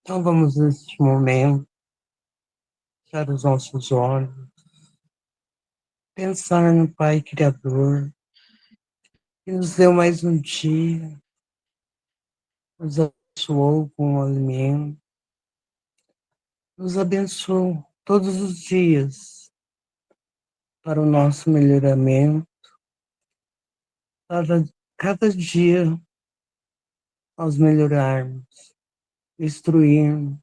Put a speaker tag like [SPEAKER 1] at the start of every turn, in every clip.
[SPEAKER 1] Então vamos, neste momento, fechar os nossos olhos, pensar no Pai Criador, que nos deu mais um dia, nos abençoou com o alimento, nos abençoou todos os dias para o nosso melhoramento, para cada dia nós melhorarmos, instruirmos,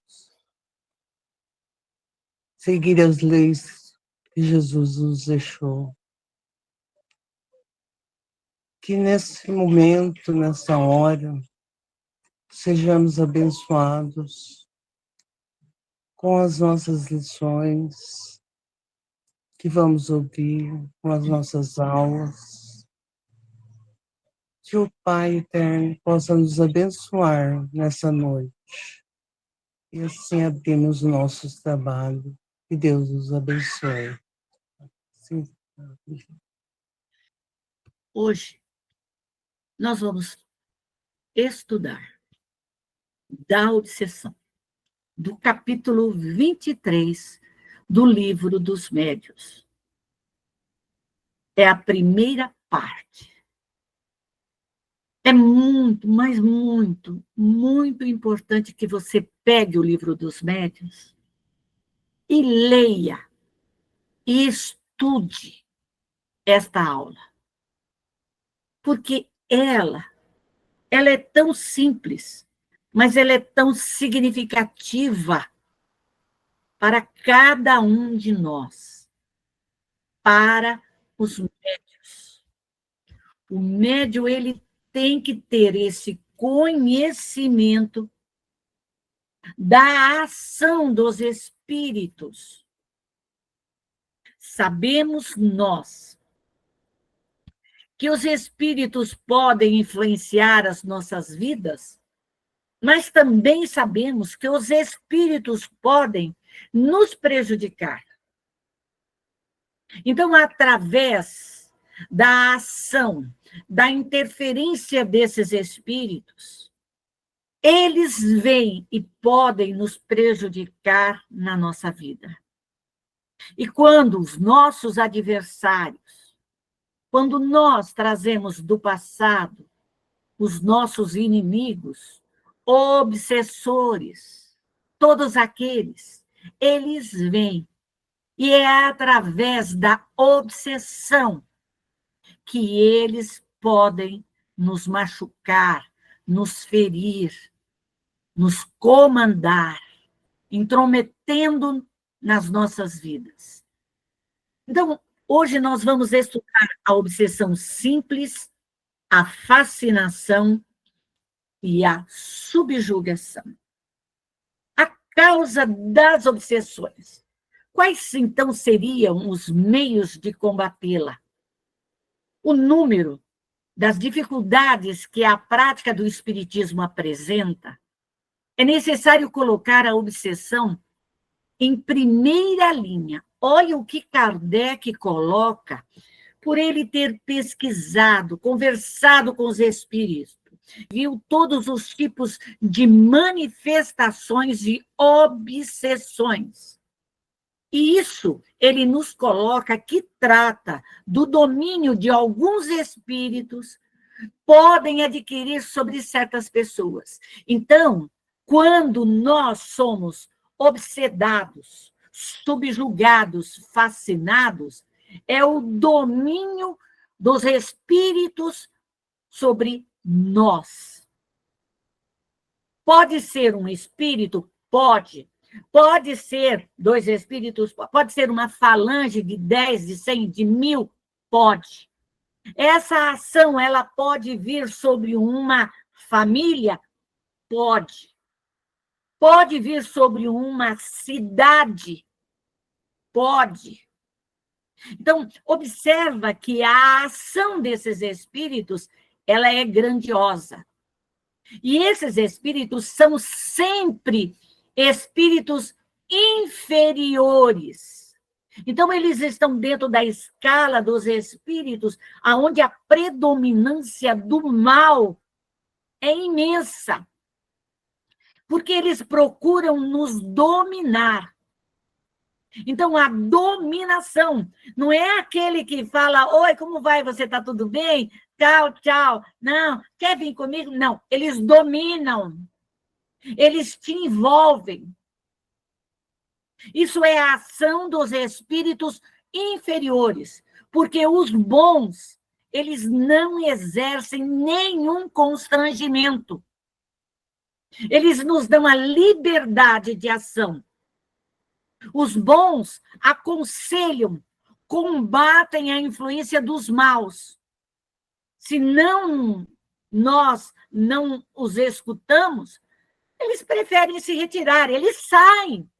[SPEAKER 1] seguir as leis que Jesus nos deixou. Que nesse momento, nessa hora, sejamos abençoados com as nossas lições que vamos ouvir, com as nossas aulas. Que o Pai Eterno possa nos abençoar nessa noite. E assim abrimos nossos trabalhos. Que Deus nos abençoe. Sim.
[SPEAKER 2] Hoje, nós vamos estudar da obsessão, do capítulo 23 do Livro dos Médiuns. É a primeira parte. É muito, mas muito, muito importante que você pegue o Livro dos Médiuns e leia e estude esta aula. Porque ela é tão simples, mas ela é tão significativa para cada um de nós, para os médios. O médio, ele tem que ter esse conhecimento da ação dos espíritos. Sabemos nós que os espíritos podem influenciar as nossas vidas, mas também sabemos que os espíritos podem nos prejudicar. Então, através da ação, da interferência desses espíritos, eles vêm e podem nos prejudicar na nossa vida. E quando os nossos adversários, quando nós trazemos do passado os nossos inimigos, obsessores, todos aqueles, eles vêm. E é através da obsessão que eles podem nos machucar, nos ferir, nos comandar, intrometendo nas nossas vidas. Então, hoje nós vamos estudar a obsessão simples, a fascinação e a subjugação. A causa das obsessões. Quais, então, seriam os meios de combatê-la? O número das dificuldades que a prática do espiritismo apresenta, é necessário colocar a obsessão em primeira linha. Olha o que Kardec coloca, por ele ter pesquisado, conversado com os espíritos, viu todos os tipos de manifestações de obsessões. E isso ele nos coloca que trata do domínio de alguns espíritos podem adquirir sobre certas pessoas. Então, quando nós somos obsedados, subjugados, fascinados, é o domínio dos espíritos sobre nós. Pode ser um espírito? Pode. Pode ser 2 espíritos? Pode ser uma falange de 10, de 100, de 1000? Pode. Essa ação, ela pode vir sobre uma família? Pode. Pode vir sobre uma cidade? Pode. Então, observa que a ação desses espíritos, ela é grandiosa. E esses espíritos são sempre espíritos inferiores. Então, eles estão dentro da escala dos espíritos, onde a predominância do mal é imensa. porque eles procuram nos dominar. Então, a dominação não é aquele que fala: oi, como vai? Você está tudo bem? Tchau, tchau. Não, quer vir comigo? Não, eles dominam. Eles te envolvem. Isso é a ação dos espíritos inferiores, porque os bons, eles não exercem nenhum constrangimento. Eles nos dão a liberdade de ação. Os bons aconselham, combatem a influência dos maus. Se nós não os escutamos, eles preferem se retirar, eles saem.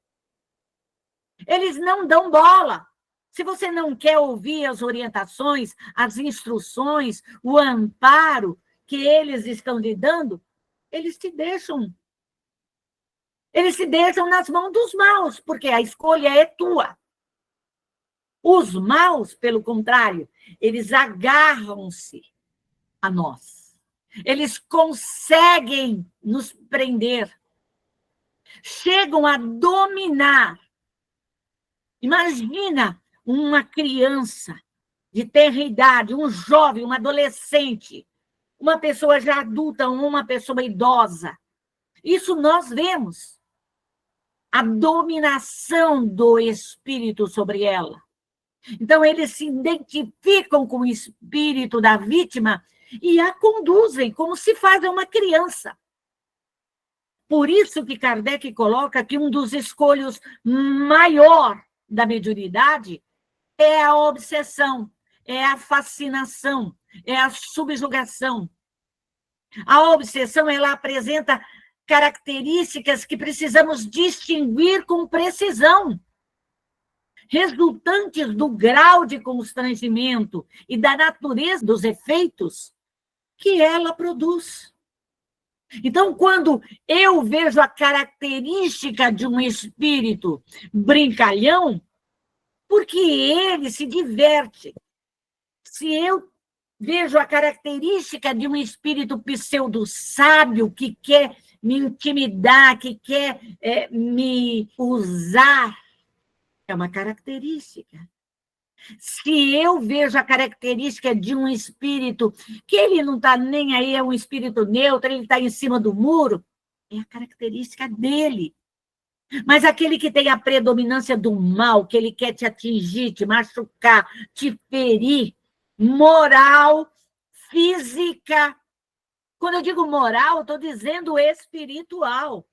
[SPEAKER 2] Eles não dão bola. Se você não quer ouvir as orientações, as instruções, o amparo que eles estão lhe dando, eles te deixam. Eles se deixam nas mãos dos maus, porque a escolha é tua. Os maus, pelo contrário, eles agarram-se a nós. Eles conseguem nos prender. Chegam a dominar. Imagina uma criança de tenra idade, um jovem, um adolescente, uma pessoa já adulta, uma pessoa idosa. Isso nós vemos. A dominação do espírito sobre ela. Então, eles se identificam com o espírito da vítima e a conduzem como se faz a uma criança. Por isso que Kardec coloca que um dos escolhos maior da mediunidade é a obsessão, é a fascinação, é a subjugação. A obsessão, ela apresenta características que precisamos distinguir com precisão, resultantes do grau de constrangimento e da natureza dos efeitos que ela produz. Então, quando eu vejo a característica de um espírito brincalhão, porque ele se diverte. Se eu vejo a característica de um espírito pseudo-sábio que quer me intimidar, que quer me usar, é uma característica. Se eu vejo a característica de um espírito que ele não está nem aí, é um espírito neutro, ele está em cima do muro, é a característica dele. Mas aquele que tem a predominância do mal, que ele quer te atingir, te machucar, te ferir, moral, física. Quando eu digo moral, estou dizendo espiritual.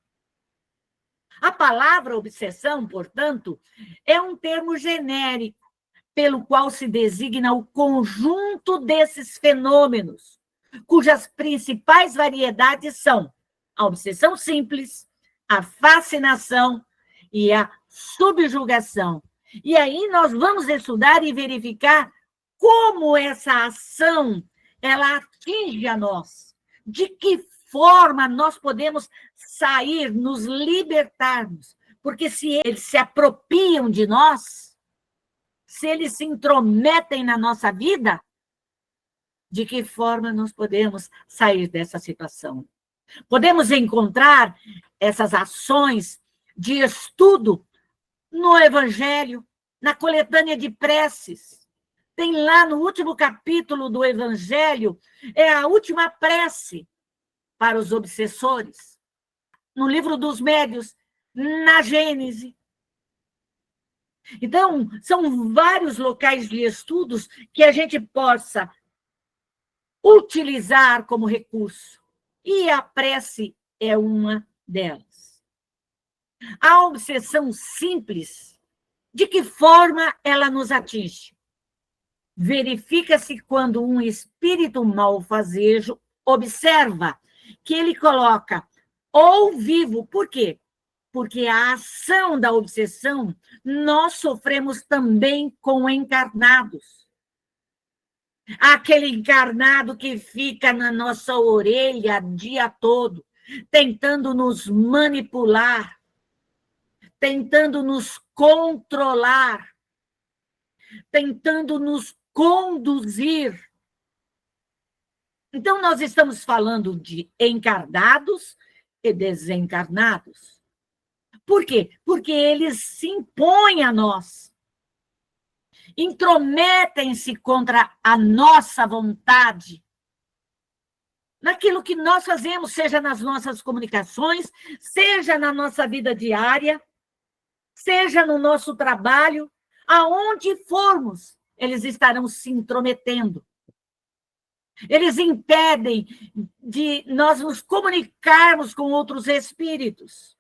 [SPEAKER 2] A palavra obsessão, portanto, é um termo genérico, pelo qual se designa o conjunto desses fenômenos, cujas principais variedades são a obsessão simples, a fascinação e a subjugação. E aí nós vamos estudar e verificar como essa ação ela atinge a nós, de que forma nós podemos sair, nos libertarmos, porque se eles se apropriam de nós, se eles se intrometem na nossa vida, de que forma nós podemos sair dessa situação? Podemos encontrar essas ações de estudo no Evangelho, na coletânea de preces. Tem lá no último capítulo do Evangelho, é a última prece para os obsessores. No livro dos Médiuns, na Gênese. Então, são vários locais de estudos que a gente possa utilizar como recurso. E a prece é uma delas. A obsessão simples, de que forma ela nos atinge? Verifica-se quando um espírito malfazejo observa que ele coloca ou vivo. Por quê? Porque a ação da obsessão nós sofremos também com encarnados. Aquele encarnado que fica na nossa orelha o dia todo, tentando nos manipular, tentando nos controlar, tentando nos conduzir. Então, nós estamos falando de encarnados e desencarnados. Por quê? Porque eles se impõem a nós, intrometem-se contra a nossa vontade, naquilo que nós fazemos, seja nas nossas comunicações, seja na nossa vida diária, seja no nosso trabalho, aonde formos, eles estarão se intrometendo. Eles impedem de nós nos comunicarmos com outros espíritos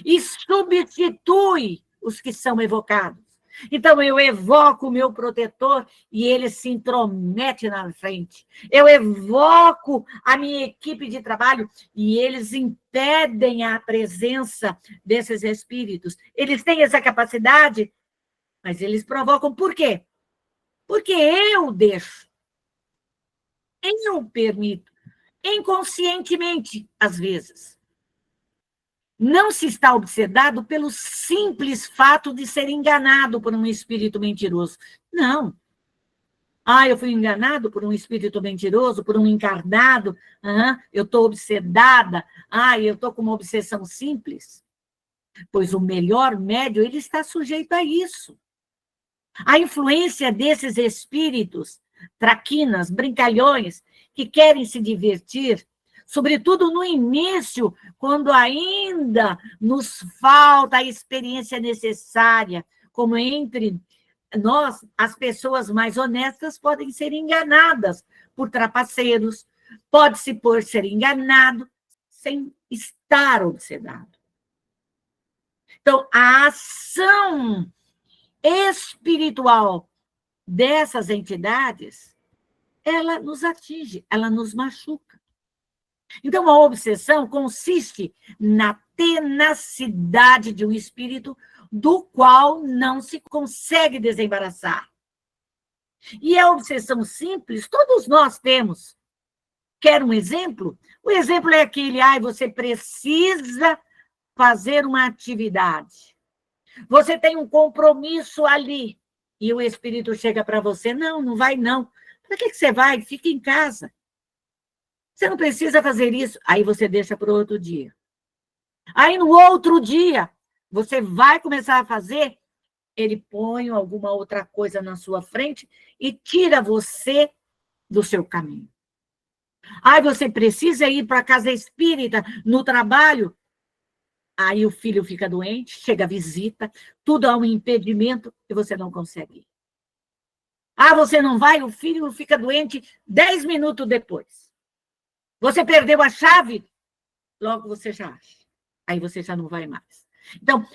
[SPEAKER 2] e substitui os que são evocados. Então, eu evoco o meu protetor e ele se intromete na frente. Eu evoco a minha equipe de trabalho e eles impedem a presença desses espíritos. Eles têm essa capacidade, mas eles provocam. Por quê? Porque eu deixo. Eu permito. Inconscientemente, às vezes. Não se está obsedado pelo simples fato de ser enganado por um espírito mentiroso. Não. Eu fui enganado por um espírito mentiroso, por um encarnado. Eu estou obsedada. Eu estou com uma obsessão simples. Pois o melhor médio, ele está sujeito a isso. A influência desses espíritos, traquinas, brincalhões, que querem se divertir, sobretudo no início, quando ainda nos falta a experiência necessária, como entre nós, as pessoas mais honestas podem ser enganadas por trapaceiros, pode-se por ser enganado sem estar obsedado. Então, a ação espiritual dessas entidades, ela nos atinge, ela nos machuca. Então, a obsessão consiste na tenacidade de um espírito do qual não se consegue desembaraçar. E a obsessão simples, todos nós temos. Quer um exemplo? O exemplo é aquele, você precisa fazer uma atividade. Você tem um compromisso ali. E o espírito chega para você, não vai não. Para que você vai? Fica em casa. Você não precisa fazer isso. Aí você deixa para o outro dia. Aí no outro dia, você vai começar a fazer, ele põe alguma outra coisa na sua frente e tira você do seu caminho. Aí você precisa ir para a casa espírita, no trabalho. Aí o filho fica doente, chega a visita, tudo há um impedimento e você não consegue ir. Você não vai, o filho fica doente 10 minutos depois. Você perdeu a chave, logo você já acha. Aí você já não vai mais. Então,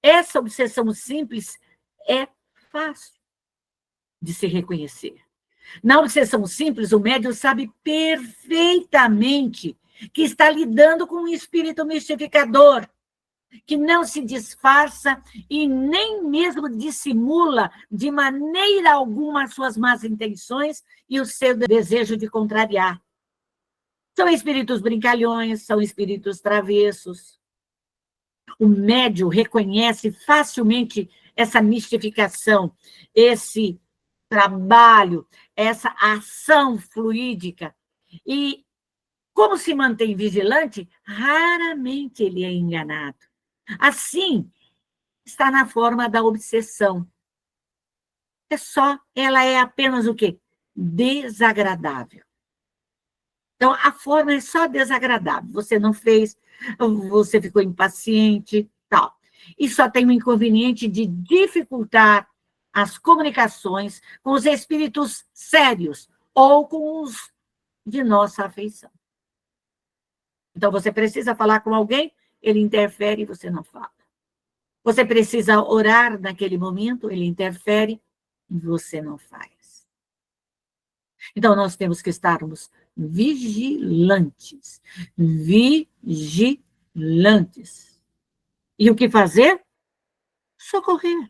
[SPEAKER 2] essa obsessão simples é fácil de se reconhecer. Na obsessão simples, o médium sabe perfeitamente que está lidando com um espírito mistificador, que não se disfarça e nem mesmo dissimula de maneira alguma as suas más intenções e o seu desejo de contrariar. São espíritos brincalhões, são espíritos travessos. O médium reconhece facilmente essa mistificação, esse trabalho, essa ação fluídica. E, como se mantém vigilante, raramente ele é enganado. Assim, está na forma da obsessão. Ela é apenas o quê? Desagradável. Então, a forma é só desagradável. Você não fez, você ficou impaciente, tal. E só tem o inconveniente de dificultar as comunicações com os espíritos sérios ou com os de nossa afeição. Então, você precisa falar com alguém, ele interfere e você não fala. Você precisa orar naquele momento, ele interfere e você não faz. Então, nós temos que estarmos vigilantes. Vigilantes. E o que fazer? Socorrer.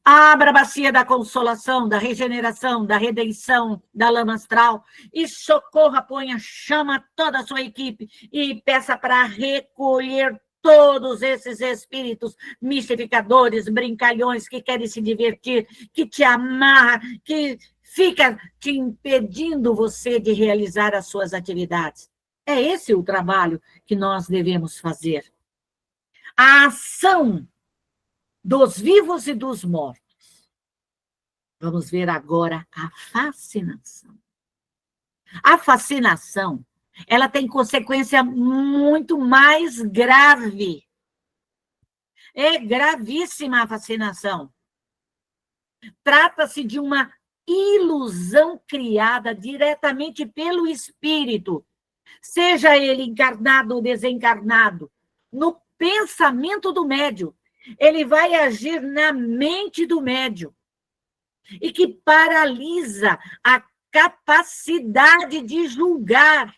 [SPEAKER 2] Abra a bacia da consolação, da regeneração, da redenção, da lama astral e socorra, chama toda a sua equipe e peça para recolher todos esses espíritos mistificadores, brincalhões que querem se divertir, que te amarra, que fica te impedindo você de realizar as suas atividades. É esse o trabalho que nós devemos fazer. A ação dos vivos e dos mortos. Vamos ver agora a fascinação. A fascinação, ela tem consequência muito mais grave. É gravíssima a fascinação. Trata-se de uma ilusão criada diretamente pelo espírito, seja ele encarnado ou desencarnado, no pensamento do médium. Ele vai agir na mente do médium e que paralisa a capacidade de julgar.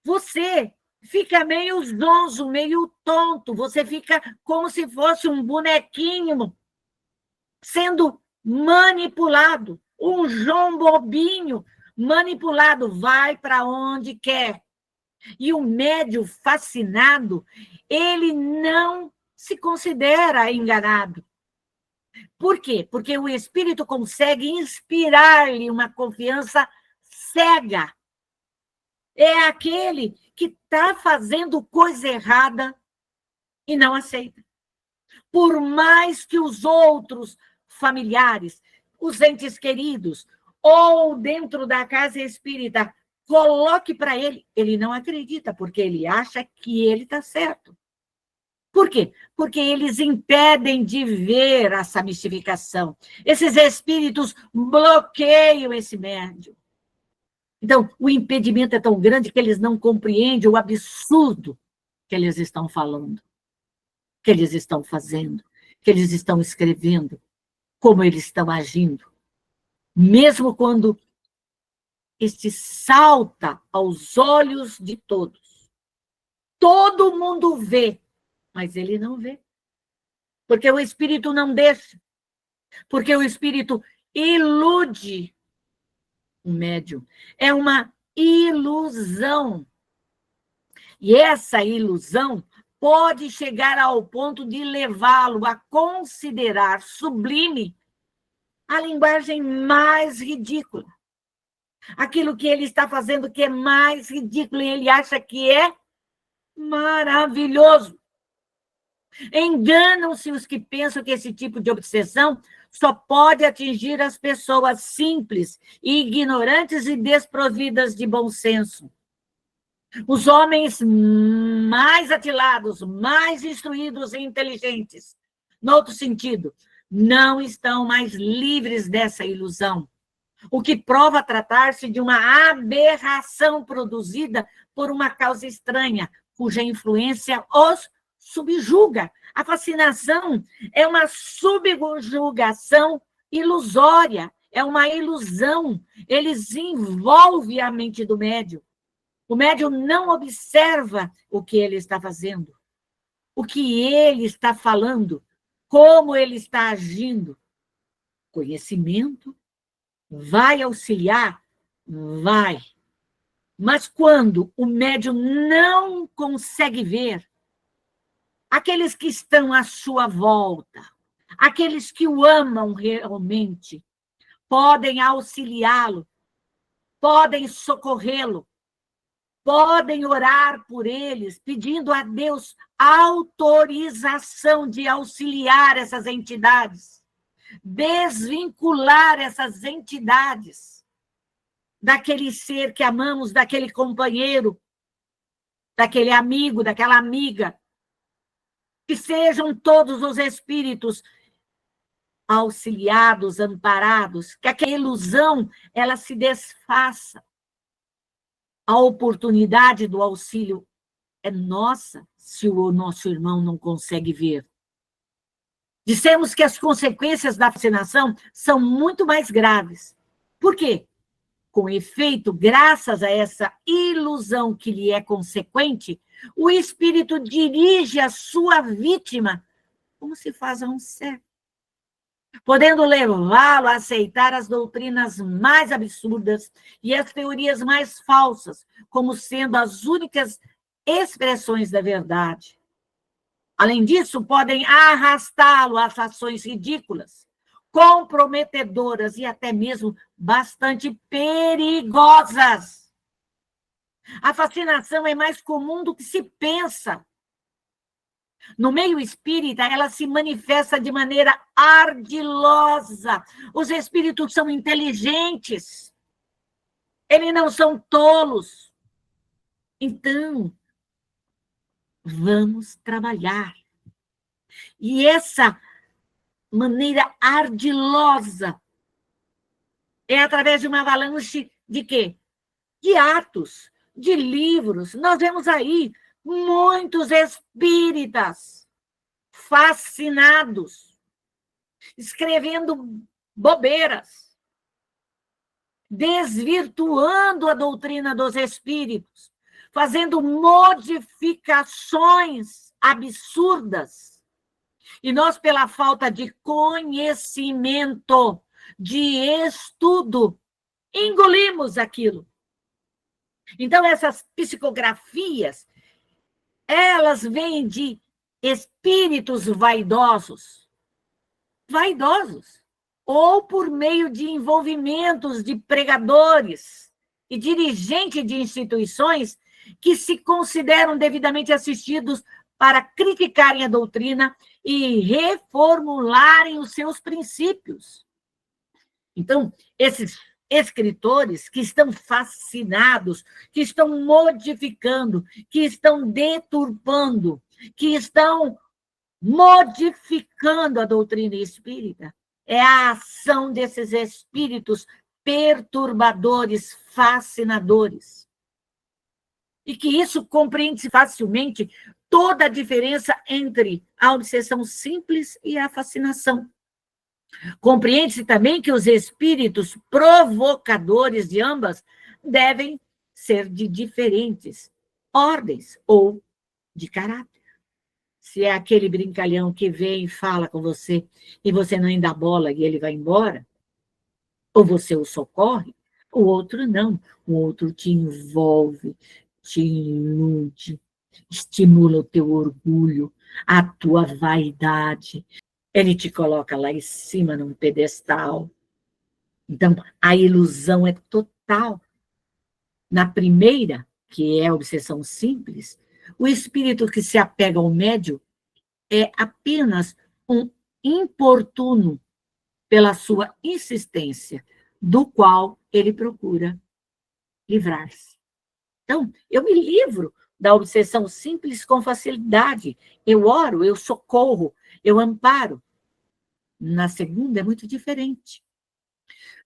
[SPEAKER 2] Você fica meio zonzo, meio tonto, você fica como se fosse um bonequinho sendo manipulado, um João Bobinho manipulado, vai para onde quer. E o médium fascinado, ele não se considera enganado. Por quê? Porque o espírito consegue inspirar-lhe uma confiança cega. É aquele que está fazendo coisa errada e não aceita. Por mais que os outros familiares, os entes queridos, ou dentro da casa espírita, coloque para ele, ele não acredita, porque ele acha que ele está certo. Por quê? Porque eles impedem de ver essa mistificação. Esses espíritos bloqueiam esse médium. Então, o impedimento é tão grande que eles não compreendem o absurdo que eles estão falando, que eles estão fazendo, que eles estão escrevendo, como eles estão agindo. Mesmo quando este salta aos olhos de todos. Todo mundo vê, mas ele não vê. Porque o espírito não deixa. Porque o espírito ilude o médium. É uma ilusão. E essa ilusão pode chegar ao ponto de levá-lo a considerar sublime a linguagem mais ridícula. Aquilo que ele está fazendo que é mais ridículo e ele acha que é maravilhoso. Enganam-se os que pensam que esse tipo de obsessão só pode atingir as pessoas simples, ignorantes e desprovidas de bom senso. Os homens mais atilados, mais instruídos e inteligentes, no outro sentido, não estão mais livres dessa ilusão, o que prova tratar-se de uma aberração produzida por uma causa estranha, cuja influência os subjuga. A fascinação é uma subjugação ilusória, é uma ilusão. Eles envolvem a mente do médium. O médium não observa o que ele está fazendo, o que ele está falando, como ele está agindo. Conhecimento vai auxiliar? Vai. Mas quando o médium não consegue ver, aqueles que estão à sua volta, aqueles que o amam realmente, podem auxiliá-lo, podem socorrê-lo, podem orar por eles, pedindo a Deus autorização de auxiliar essas entidades, desvincular essas entidades daquele ser que amamos, daquele companheiro, daquele amigo, daquela amiga. Que sejam todos os espíritos auxiliados, amparados, que aquela ilusão ela se desfaça. A oportunidade do auxílio é nossa, se o nosso irmão não consegue ver. Dissemos que as consequências da fascinação são muito mais graves. Por quê? Com efeito, graças a essa ilusão que lhe é consequente, o espírito dirige a sua vítima como se faz a um cego, podendo levá-lo a aceitar as doutrinas mais absurdas e as teorias mais falsas, como sendo as únicas expressões da verdade. Além disso, podem arrastá-lo a ações ridículas, comprometedoras e até mesmo bastante perigosas. A fascinação é mais comum do que se pensa. No meio espírita, ela se manifesta de maneira ardilosa. Os espíritos são inteligentes. Eles não são tolos. Então, vamos trabalhar. E essa maneira ardilosa é através de uma avalanche de quê? De atos, de livros. Nós vemos aí muitos espíritas fascinados, escrevendo bobeiras, desvirtuando a doutrina dos espíritos, fazendo modificações absurdas. E nós, pela falta de conhecimento, de estudo, engolimos aquilo. Então, essas psicografias, elas vêm de espíritos vaidosos, ou por meio de envolvimentos de pregadores e dirigentes de instituições que se consideram devidamente assistidos para criticarem a doutrina e reformularem os seus princípios. Então, esses escritores que estão fascinados, que estão modificando, que estão deturpando, que estão modificando a doutrina espírita, é a ação desses espíritos perturbadores, fascinadores. E que isso compreende facilmente toda a diferença entre a obsessão simples e a fascinação. Compreende-se também que os espíritos provocadores de ambas devem ser de diferentes ordens ou de caráter. Se é aquele brincalhão que vem e fala com você e você não dá bola e ele vai embora, ou você o socorre, o outro não. O outro te envolve, te ilude, estimula o teu orgulho, a tua vaidade. Ele te coloca lá em cima num pedestal. Então, a ilusão é total. Na primeira, que é a obsessão simples, o espírito que se apega ao médium é apenas um importuno pela sua insistência, do qual ele procura livrar-se. Então, eu me livro da obsessão simples com facilidade. Eu oro, eu socorro, eu amparo. Na segunda é muito diferente.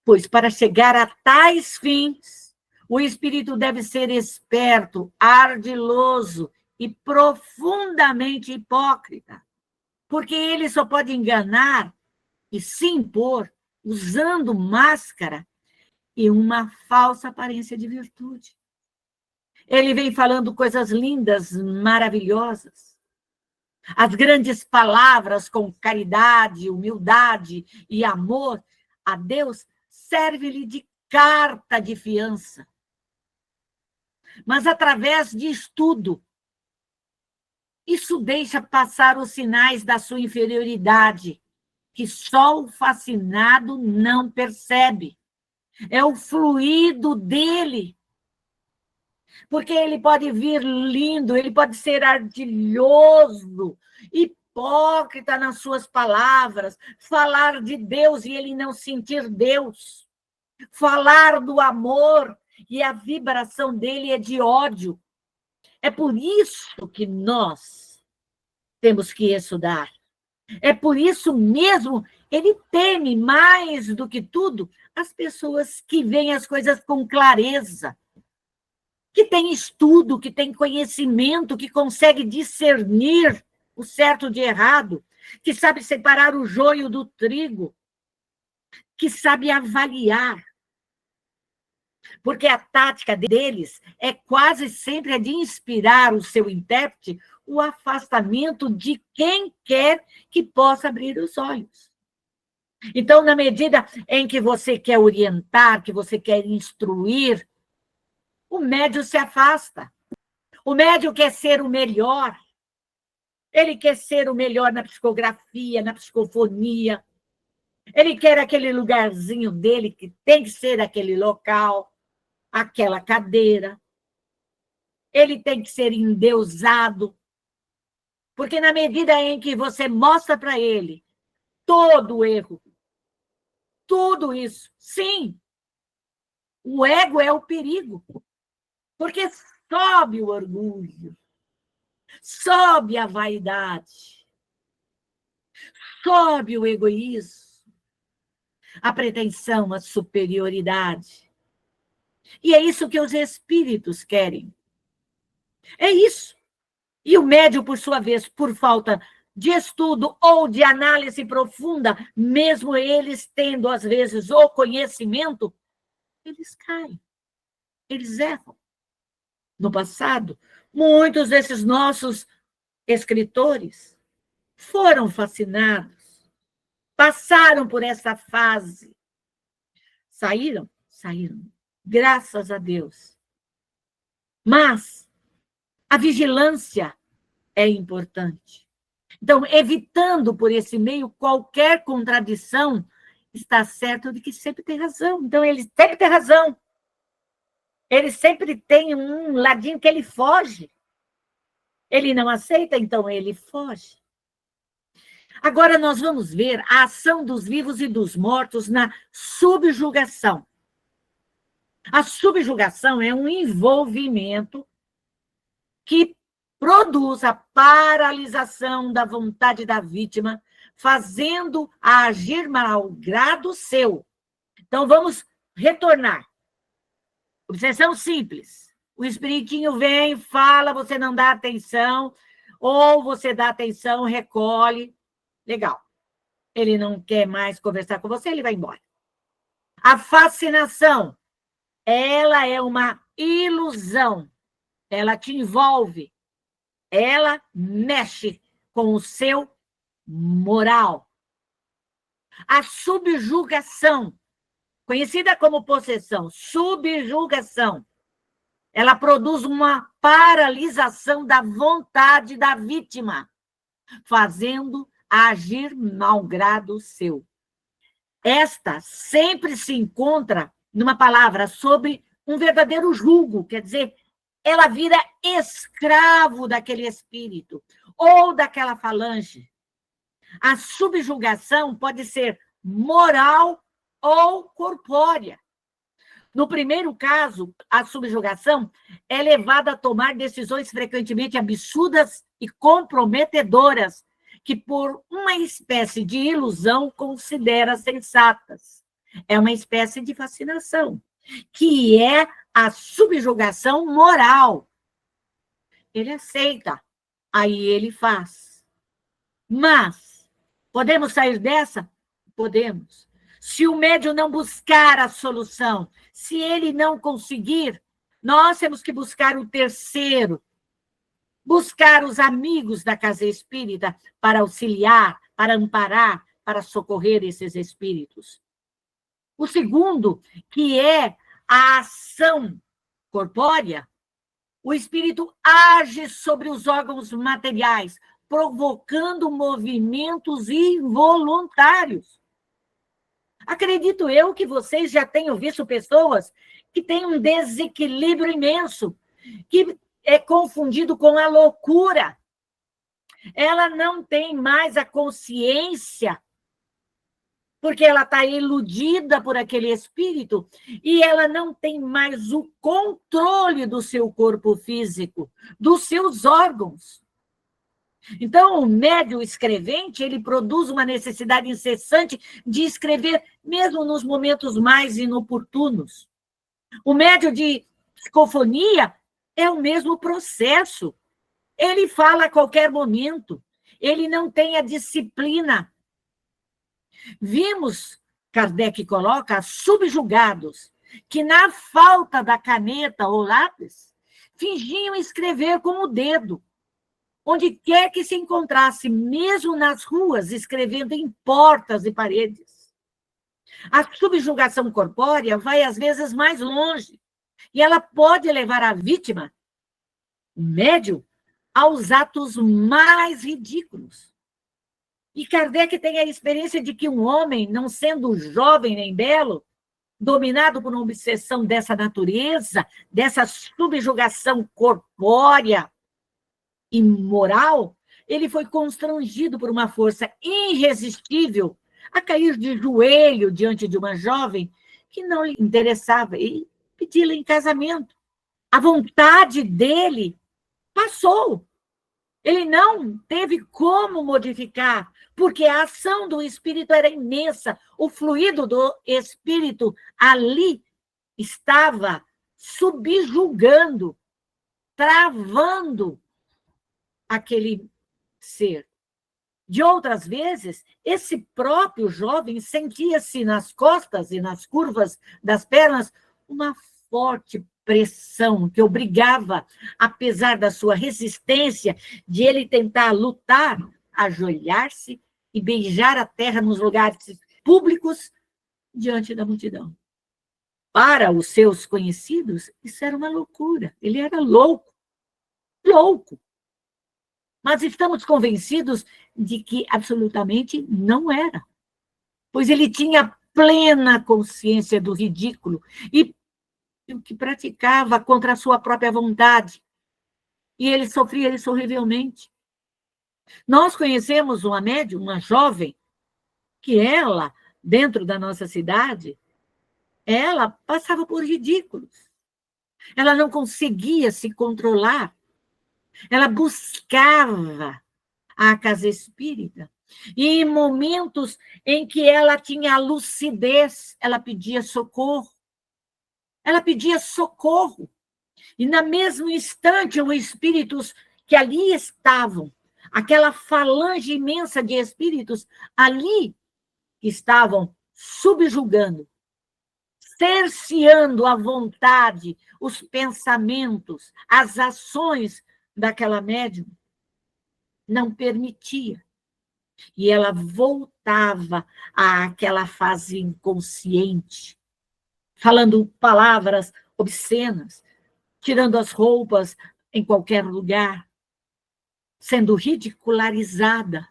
[SPEAKER 2] Pois para chegar a tais fins, o espírito deve ser esperto, ardiloso e profundamente hipócrita. Porque ele só pode enganar e se impor usando máscara e uma falsa aparência de virtude. Ele vem falando coisas lindas, maravilhosas. As grandes palavras com caridade, humildade e amor a Deus serve-lhe de carta de fiança. Mas através de estudo, isso deixa passar os sinais da sua inferioridade, que só o fascinado não percebe. É o fluido dele. Porque ele pode vir lindo, ele pode ser ardilhoso, hipócrita nas suas palavras, falar de Deus e ele não sentir Deus, falar do amor e a vibração dele é de ódio. É por isso que nós temos que estudar. É por isso mesmo ele teme mais do que tudo as pessoas que veem as coisas com clareza, que tem estudo, que tem conhecimento, que consegue discernir o certo de errado, que sabe separar o joio do trigo, que sabe avaliar. Porque a tática deles é quase sempre a de inspirar o seu intérprete o afastamento de quem quer que possa abrir os olhos. Então, na medida em que você quer orientar, que você quer instruir, o médium se afasta. O médium quer ser o melhor. Ele quer ser o melhor na psicografia, na psicofonia. Ele quer aquele lugarzinho dele, que tem que ser aquele local, aquela cadeira. ele tem que ser endeusado, porque na medida em que você mostra para ele todo o erro, tudo isso, sim, o ego é o perigo, porque sobe o orgulho, sobe a vaidade, sobe o egoísmo, a pretensão, a superioridade. E é isso que os espíritos querem. É isso. E o médium, por sua vez, por falta de estudo ou de análise profunda, mesmo eles tendo, às vezes, o conhecimento, eles caem, eles erram. No passado, muitos desses nossos escritores foram fascinados, passaram por essa fase. Saíram? Saíram. Graças a Deus. Mas a vigilância é importante. Então, evitando por esse meio qualquer contradição, está certo de que sempre tem razão. Então, ele sempre tem razão. Ele sempre tem um ladinho que ele foge. Ele não aceita, então ele foge. Agora nós vamos ver a ação dos vivos e dos mortos na subjugação. A subjugação é um envolvimento que produz a paralisação da vontade da vítima, fazendo-a agir ao grado seu. Então, vamos retornar. Obsessão simples. O espiritinho vem, fala, você não dá atenção, ou você dá atenção, recolhe. Legal. Ele não quer mais conversar com você, ele vai embora. A fascinação, ela é uma ilusão. Ela te envolve. Ela mexe com o seu moral. A subjugação, conhecida como possessão, subjugação, ela produz uma paralisação da vontade da vítima, fazendo agir mau grado seu. Esta sempre se encontra, numa palavra, sob um verdadeiro julgo, quer dizer, ela vira escravo daquele espírito ou daquela falange. A subjugação pode ser moral ou corpórea. No primeiro caso, a subjugação é levada a tomar decisões frequentemente absurdas e comprometedoras, que por uma espécie de ilusão considera sensatas. É uma espécie de fascinação, que é a subjugação moral. Ele aceita, aí ele faz. Mas, podemos sair dessa? Podemos. Se o médium não buscar a solução, se ele não conseguir, nós temos que buscar o terceiro, buscar os amigos da casa espírita para auxiliar, para amparar, para socorrer esses espíritos. O segundo, que é a ação corpórea, o espírito age sobre os órgãos materiais, provocando movimentos involuntários. Acredito eu que vocês já tenham visto pessoas que têm um desequilíbrio imenso, que é confundido com a loucura. Ela não tem mais a consciência, porque ela está iludida por aquele espírito, e ela não tem mais o controle do seu corpo físico, dos seus órgãos. Então, o médium escrevente, ele produz uma necessidade incessante de escrever, mesmo nos momentos mais inoportunos. O médium de psicofonia é o mesmo processo. Ele fala a qualquer momento, ele não tem a disciplina. Vimos, Kardec coloca, subjugados, que na falta da caneta ou lápis, fingiam escrever com o dedo, onde quer que se encontrasse, mesmo nas ruas, escrevendo em portas e paredes. A subjugação corpórea vai, às vezes, mais longe, e ela pode levar a vítima, o médium, aos atos mais ridículos. E Kardec tem a experiência de que um homem, não sendo jovem nem belo, dominado por uma obsessão dessa natureza, dessa subjugação corpórea e moral, ele foi constrangido por uma força irresistível a cair de joelho diante de uma jovem que não lhe interessava e pedi-la em casamento. A vontade dele passou. Ele não teve como modificar, porque a ação do Espírito era imensa. O fluido do Espírito ali estava subjugando, travando aquele ser. De outras vezes, esse próprio jovem sentia-se nas costas e nas curvas das pernas uma forte pressão que obrigava, apesar da sua resistência, de ele tentar lutar, ajoelhar-se e beijar a terra nos lugares públicos diante da multidão. Para os seus conhecidos, isso era uma loucura. Ele era louco. Louco. Mas estamos convencidos de que absolutamente não era. Pois ele tinha plena consciência do ridículo e o que praticava contra a sua própria vontade. E ele sofria isso horrivelmente. Nós conhecemos uma médium, uma jovem, que ela, dentro da nossa cidade, ela passava por ridículos. Ela não conseguia se controlar. Ela buscava a casa espírita. E em momentos em que ela tinha lucidez, ela pedia socorro. Ela pedia socorro. E, no mesmo instante, os espíritos que ali estavam, aquela falange imensa de espíritos ali, que estavam subjugando, cerceando a vontade, os pensamentos, as ações daquela médium, não permitia. E ela voltava àquela fase inconsciente, falando palavras obscenas, tirando as roupas em qualquer lugar, sendo ridicularizada.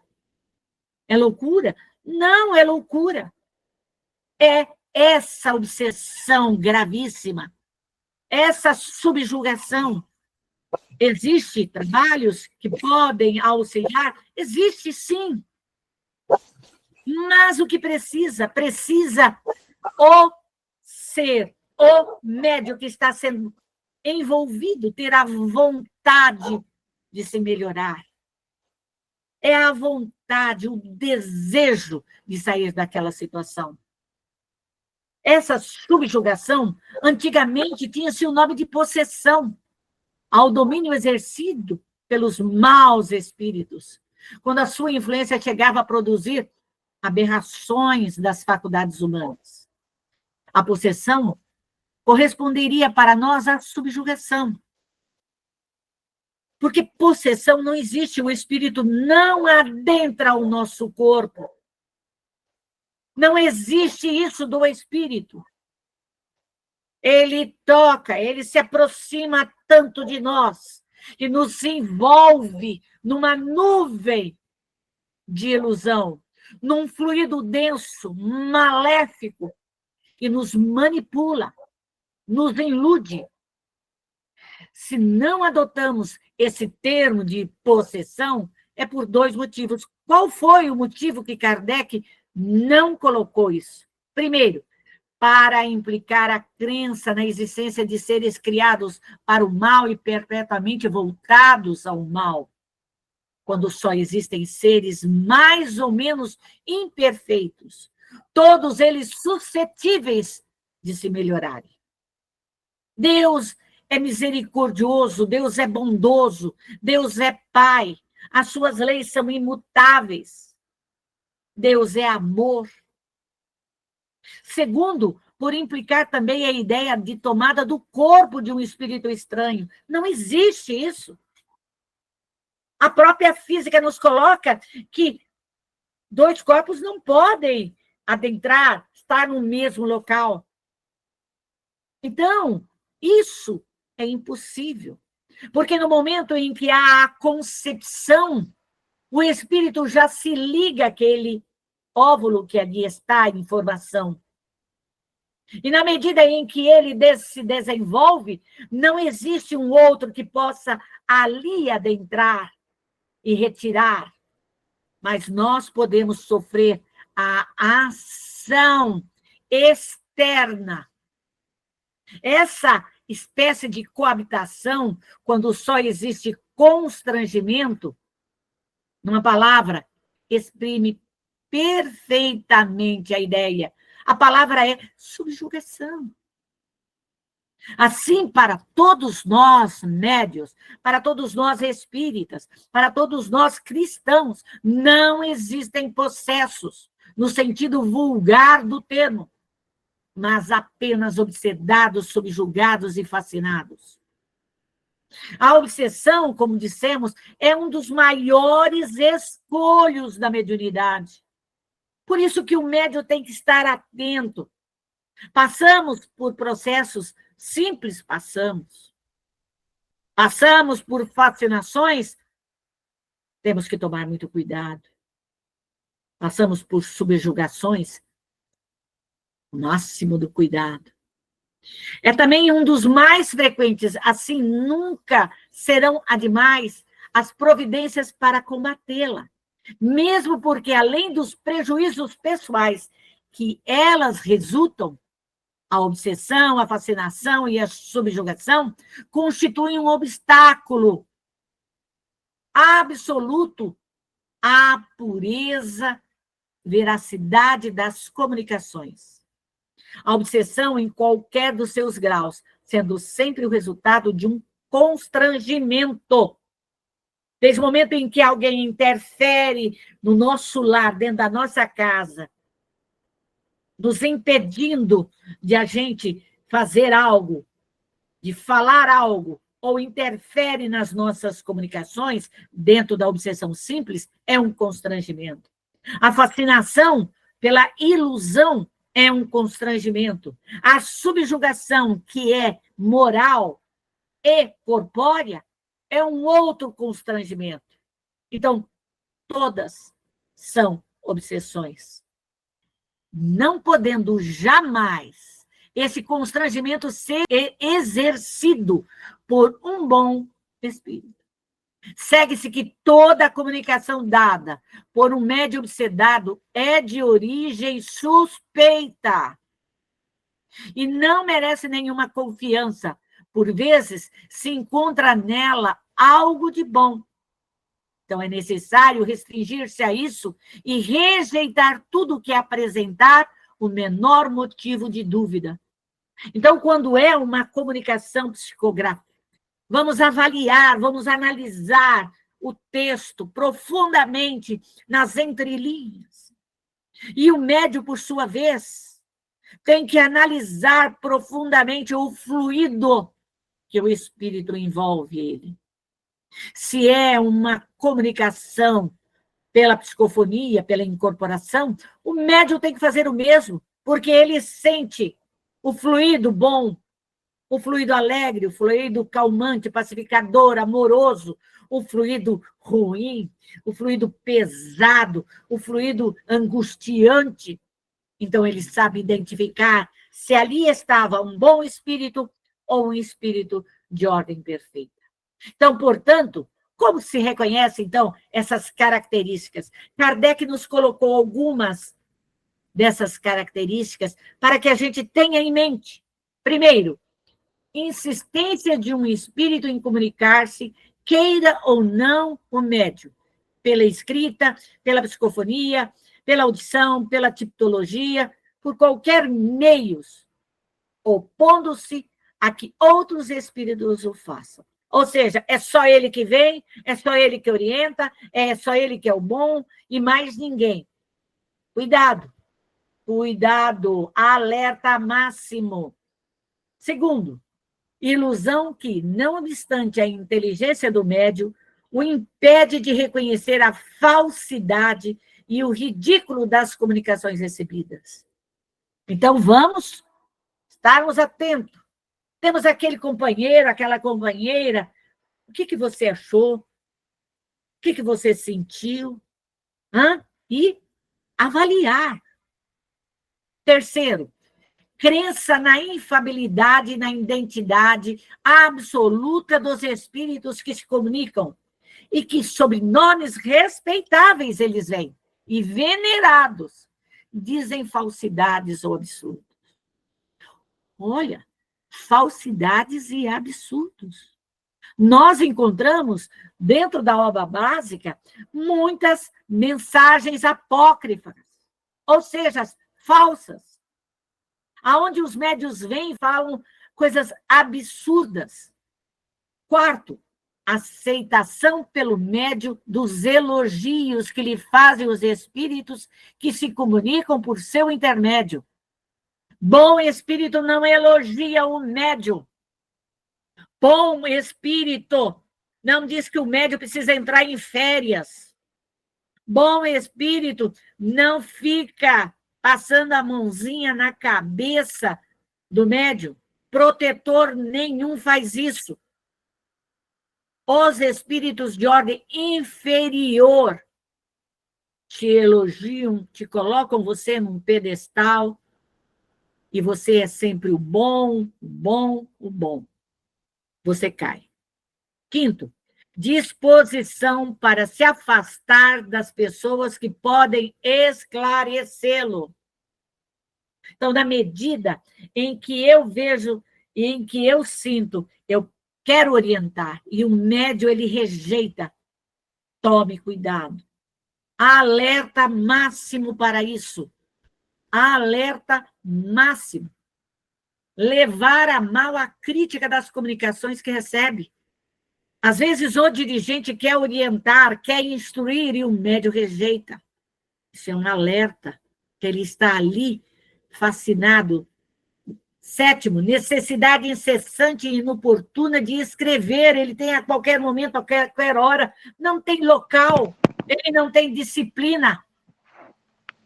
[SPEAKER 2] É loucura? Não é loucura. É essa obsessão gravíssima, essa subjugação. Existem trabalhos que podem auxiliar? Existe, sim. Mas o que precisa o ser, o médium que está sendo envolvido, ter a vontade de se melhorar. É a vontade, o desejo de sair daquela situação. Essa subjugação, antigamente, tinha-se o nome de possessão, ao domínio exercido pelos maus espíritos, quando a sua influência chegava a produzir aberrações das faculdades humanas. A possessão corresponderia para nós à subjugação. Porque possessão não existe, o espírito não adentra o nosso corpo. Não existe isso do espírito. Ele toca, ele se aproxima tanto de nós e nos envolve numa nuvem de ilusão, num fluido denso, maléfico, e nos manipula, nos ilude. Se não adotamos esse termo de possessão, é por dois motivos. Qual foi o motivo que Kardec não colocou isso? Primeiro, para implicar a crença na existência de seres criados para o mal e perpetuamente voltados ao mal, quando só existem seres mais ou menos imperfeitos, todos eles suscetíveis de se melhorarem. Deus é misericordioso, Deus é bondoso, Deus é Pai, as suas leis são imutáveis. Deus é amor. Segundo, por implicar também a ideia de tomada do corpo de um espírito estranho. Não existe isso. A própria física nos coloca que dois corpos não podem adentrar, estar no mesmo local. Então, isso é impossível. Porque no momento em que há a concepção, o espírito já se liga àquele óvulo que ali está em formação. E na medida em que ele se desenvolve, não existe um outro que possa ali adentrar e retirar, mas nós podemos sofrer a ação externa. Essa espécie de coabitação, quando só existe constrangimento, numa palavra, exprime perfeitamente a ideia. A palavra é subjugação. Assim, para todos nós médios, para todos nós espíritas, para todos nós cristãos, não existem processos no sentido vulgar do termo, mas apenas obsedados, subjugados e fascinados. A obsessão, como dissemos, é um dos maiores escolhos da mediunidade. Por isso que o médium tem que estar atento. Passamos por processos simples, passamos. Passamos por fascinações, temos que tomar muito cuidado. Passamos por subjugações, o máximo do cuidado. É também um dos mais frequentes, assim nunca serão ademais as providências para combatê-la, mesmo porque, além dos prejuízos pessoais que elas resultam, a obsessão, a fascinação e a subjugação constituem um obstáculo absoluto à pureza, veracidade das comunicações. A obsessão em qualquer dos seus graus, sendo sempre o resultado de um constrangimento. Desde o momento em que alguém interfere no nosso lar, dentro da nossa casa, nos impedindo de a gente fazer algo, de falar algo, ou interfere nas nossas comunicações, dentro da obsessão simples, é um constrangimento. A fascinação pela ilusão é um constrangimento. A subjugação, que é moral e corpórea, é um outro constrangimento. Então, todas são obsessões. Não podendo jamais esse constrangimento ser exercido por um bom espírito. Segue-se que toda a comunicação dada por um médium obsedado é de origem suspeita e não merece nenhuma confiança. Por vezes, se encontra nela algo de bom. Então, é necessário restringir-se a isso e rejeitar tudo que apresentar o menor motivo de dúvida. Então, quando é uma comunicação psicográfica, vamos avaliar, vamos analisar o texto profundamente nas entrelinhas. E o médium, por sua vez, tem que analisar profundamente o fluido que o espírito envolve ele. Se é uma comunicação pela psicofonia, pela incorporação, o médium tem que fazer o mesmo, porque ele sente o fluido bom, o fluido alegre, o fluido calmante, pacificador, amoroso, o fluido ruim, o fluido pesado, o fluido angustiante. Então, ele sabe identificar se ali estava um bom espírito ou um espírito de ordem perfeita. Então, portanto, como se reconhece, então, essas características? Kardec nos colocou algumas dessas características para que a gente tenha em mente. Primeiro, insistência de um espírito em comunicar-se, queira ou não o médium, pela escrita, pela psicofonia, pela audição, pela tipologia, por qualquer meios, opondo-se a que outros espíritos o façam. Ou seja, é só ele que vem, é só ele que orienta, é só ele que é o bom e mais ninguém. Cuidado, cuidado, alerta máximo. Segundo, ilusão que, não obstante a inteligência do médium, o impede de reconhecer a falsidade e o ridículo das comunicações recebidas. Então, vamos estarmos atentos. Temos aquele companheiro, aquela companheira. O que você achou? O que você sentiu? E avaliar. Terceiro, crença na infabilidade e na identidade absoluta dos espíritos que se comunicam e que, sob nomes respeitáveis, eles vêm e venerados, dizem falsidades ou absurdos. Olha, falsidades e absurdos. Nós encontramos, dentro da obra básica, muitas mensagens apócrifas, ou seja, falsas, aonde os médiuns vêm e falam coisas absurdas. Quarto, aceitação pelo médium dos elogios que lhe fazem os espíritos que se comunicam por seu intermédio. Bom espírito não elogia o médium. Bom espírito não diz que o médium precisa entrar em férias. Bom espírito não fica passando a mãozinha na cabeça do médium. Protetor nenhum faz isso. Os espíritos de ordem inferior te elogiam, te colocam você num pedestal, e você é sempre o bom, o bom, o bom. Você cai. Quinto, disposição para se afastar das pessoas que podem esclarecê-lo. Então, na medida em que eu vejo, em que eu sinto, eu quero orientar, e o médium ele rejeita, tome cuidado. Alerta máximo para isso. Alerta máximo. Levar a mal a crítica das comunicações que recebe. Às vezes o dirigente quer orientar, quer instruir, e o médium rejeita. Isso é um alerta, que ele está ali fascinado. Sétimo, necessidade incessante e inoportuna de escrever. Ele tem a qualquer momento, a qualquer hora, não tem local, ele não tem disciplina.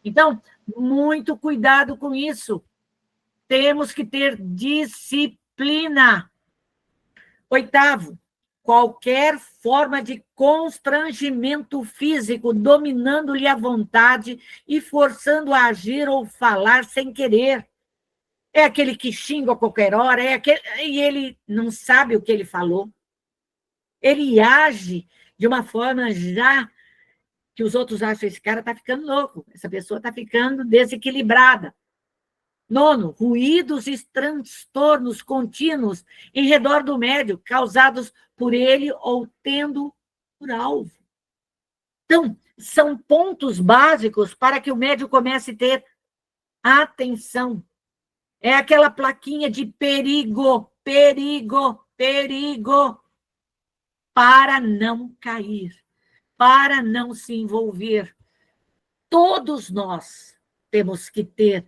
[SPEAKER 2] Então, muito cuidado com isso. Temos que ter disciplina. Oitavo, qualquer forma de constrangimento físico, dominando-lhe a vontade e forçando a agir ou falar sem querer. É aquele que xinga a qualquer hora, e ele não sabe o que ele falou. Ele age de uma forma já que os outros acham, esse cara está ficando louco, essa pessoa está ficando desequilibrada. Nono, ruídos e transtornos contínuos em redor do médium, causados por ele ou tendo por alvo. Então, são pontos básicos para que o médium comece a ter atenção. É aquela plaquinha de perigo, perigo, perigo, para não cair, para não se envolver. Todos nós temos que ter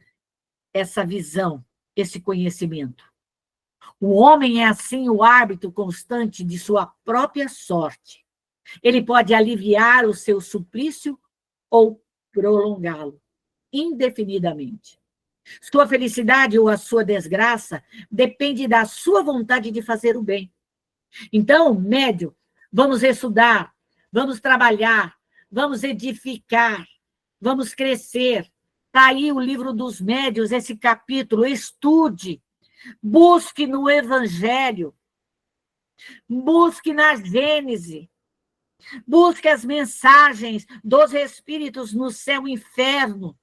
[SPEAKER 2] essa visão, esse conhecimento. O homem é, assim, o árbitro constante de sua própria sorte. Ele pode aliviar o seu suplício ou prolongá-lo indefinidamente. Sua felicidade ou a sua desgraça depende da sua vontade de fazer o bem. Então, médium, vamos estudar, vamos trabalhar, vamos edificar, vamos crescer. Está aí o livro dos médiuns, esse capítulo, estude, busque no Evangelho, busque na Gênese, busque as mensagens dos espíritos no céu e inferno.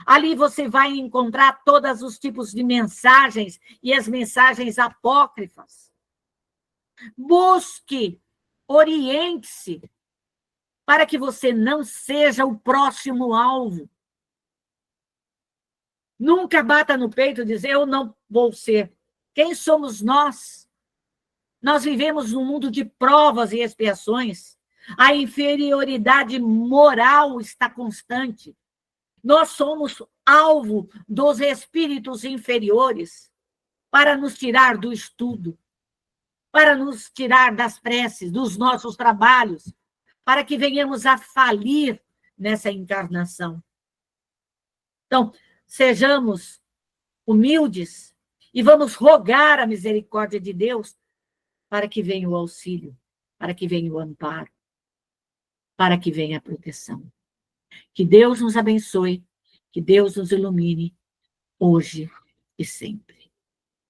[SPEAKER 2] Ali você vai encontrar todos os tipos de mensagens e as mensagens apócrifas. Busque, oriente-se, para que você não seja o próximo alvo. Nunca bata no peito e dizer, eu não vou ser. Quem somos nós? Nós vivemos num mundo de provas e expiações. A inferioridade moral está constante. Nós somos alvo dos espíritos inferiores para nos tirar do estudo, para nos tirar das preces, dos nossos trabalhos, para que venhamos a falir nessa encarnação. Então, sejamos humildes e vamos rogar a misericórdia de Deus para que venha o auxílio, para que venha o amparo, para que venha a proteção. Que Deus nos abençoe, que Deus nos ilumine hoje e sempre.